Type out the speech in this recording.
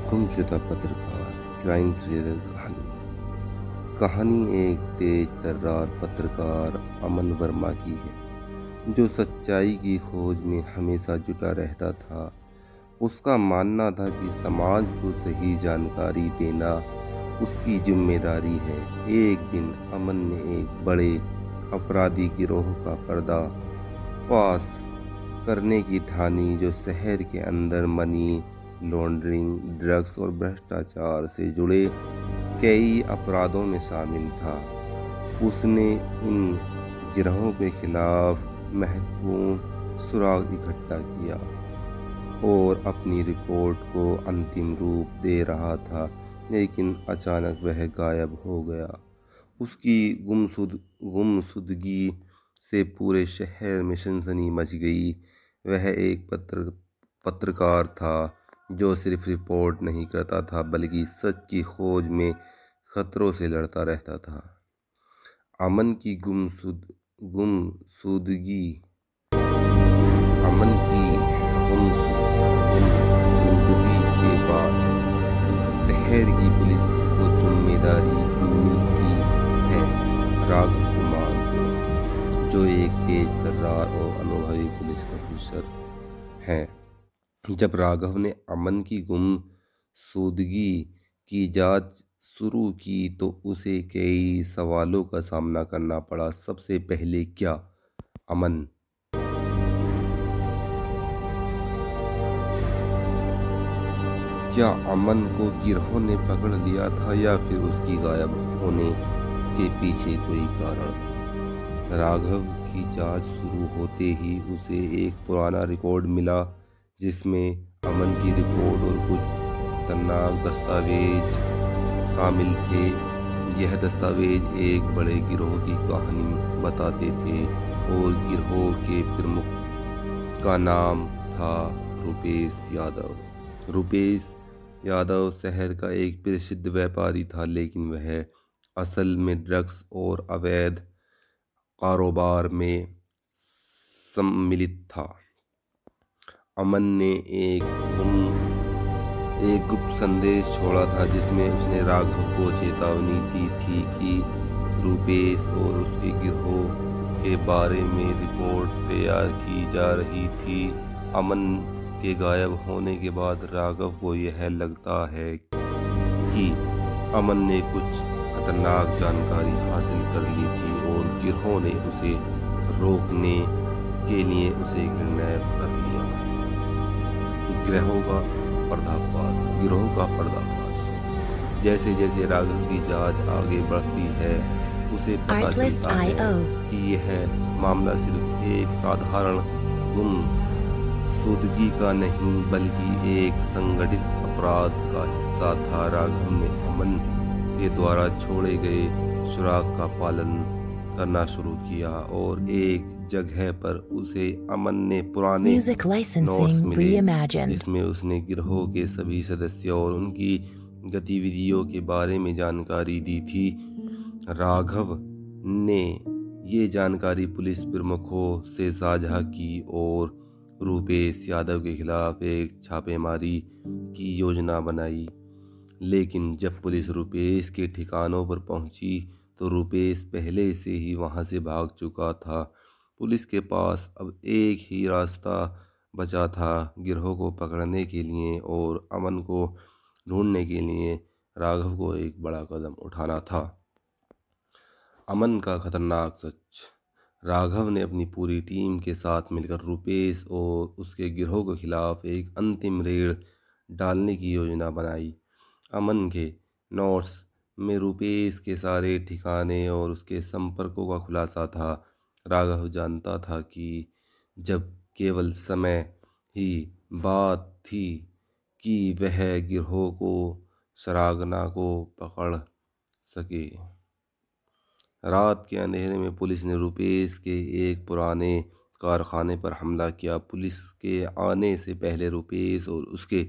गुमशुदा पत्रकार crime thriller कहानी। कहानी एक तेज तर्रार पत्रकार अमन वर्मा की है, जो सच्चाई की खोज में हमेशा जुटा रहता था। उसका मानना था कि समाज को सही जानकारी देना उसकी जिम्मेदारी है। एक दिन अमन ने एक बड़े अपराधी गिरोह का पर्दाफाश करने की ठानी, जो शहर के अंदर मनी लॉन्ड्रिंग, ड्रग्स और भ्रष्टाचार से जुड़े कई अपराधों में शामिल था। उसने इन गिरोहों के खिलाफ महत्वपूर्ण सुराग इकट्ठा किया और अपनी रिपोर्ट को अंतिम रूप दे रहा था, लेकिन अचानक वह गायब हो गया। उसकी गुमशुदगी से पूरे शहर में सनसनी मच गई। वह एक पत्रकार था जो सिर्फ रिपोर्ट नहीं करता था, बल्कि सच की खोज में खतरों से लड़ता रहता था। अमन की गुमशुदगी के बाद शहर की पुलिस को जिम्मेदारी मिलती है राघव कुमार को, जो एक तेज तर्रार और अनुभवी पुलिस ऑफिसर हैं। जब राघव ने अमन की गुमशुदगी की जांच शुरू की तो उसे कई सवालों का सामना करना पड़ा। सबसे पहले, क्या अमन को गिरोह ने पकड़ लिया था या फिर उसकी गायब होने के पीछे कोई कारण था? राघव की जांच शुरू होते ही उसे एक पुराना रिकॉर्ड मिला, जिसमें अमन की रिपोर्ट और कुछ खतरनाक दस्तावेज शामिल थे। यह दस्तावेज एक बड़े गिरोह की कहानी बताते थे और गिरोह के प्रमुख का नाम था रुपेश यादव। रुपेश यादव शहर का एक प्रसिद्ध व्यापारी था, लेकिन वह असल में ड्रग्स और अवैध कारोबार में सम्मिलित था। अमन ने एक गुप्त संदेश छोड़ा था, जिसमें उसने राघव को चेतावनी दी थी कि रुपेश और उसके गिरोह के बारे में रिपोर्ट तैयार की जा रही थी। अमन के गायब होने के बाद राघव को यह लगता है कि अमन ने कुछ खतरनाक जानकारी हासिल कर ली थी और गिरोह ने उसे रोकने के लिए उसे किडनैप कर लिया। गिरोह का पर्दाफाश। जैसे जैसे राघव की जांच आगे बढ़ती है, उसे पता चलता है कि यह मामला सिर्फ एक साधारण गुमशुदगी का नहीं, बल्कि एक संगठित अपराध का हिस्सा था। राघव ने अमन के द्वारा छोड़े गए सुराग का पालन करना शुरू किया और एक जगह पर उसे अमन ने पुराने नोट्स मिले, जिसमें उसने गिरोह के सभी सदस्यों और उनकी गतिविधियों के बारे में जानकारी दी थी। राघव ने ये जानकारी पुलिस प्रमुखों से साझा की और रुपेश यादव के खिलाफ एक छापेमारी की योजना बनाई। लेकिन जब पुलिस रुपेश के ठिकानों पर पहुंची तो रुपेश पहले से ही वहां से भाग चुका था। पुलिस के पास अब एक ही रास्ता बचा था, गिरोह को पकड़ने के लिए और अमन को ढूंढने के लिए राघव को एक बड़ा कदम उठाना था। अमन का खतरनाक सच। राघव ने अपनी पूरी टीम के साथ मिलकर रुपेश और उसके गिरोह के खिलाफ एक अंतिम रेड डालने की योजना बनाई। अमन के नोट्स में रुपेश के सारे ठिकाने और उसके संपर्कों का खुलासा था। राघव जानता था कि जब केवल समय ही बात थी कि वह गिरोह को सरागना को पकड़ सके। रात के अंधेरे में पुलिस ने रुपेश के एक पुराने कारखाने पर हमला किया। पुलिस के आने से पहले रुपेश और उसके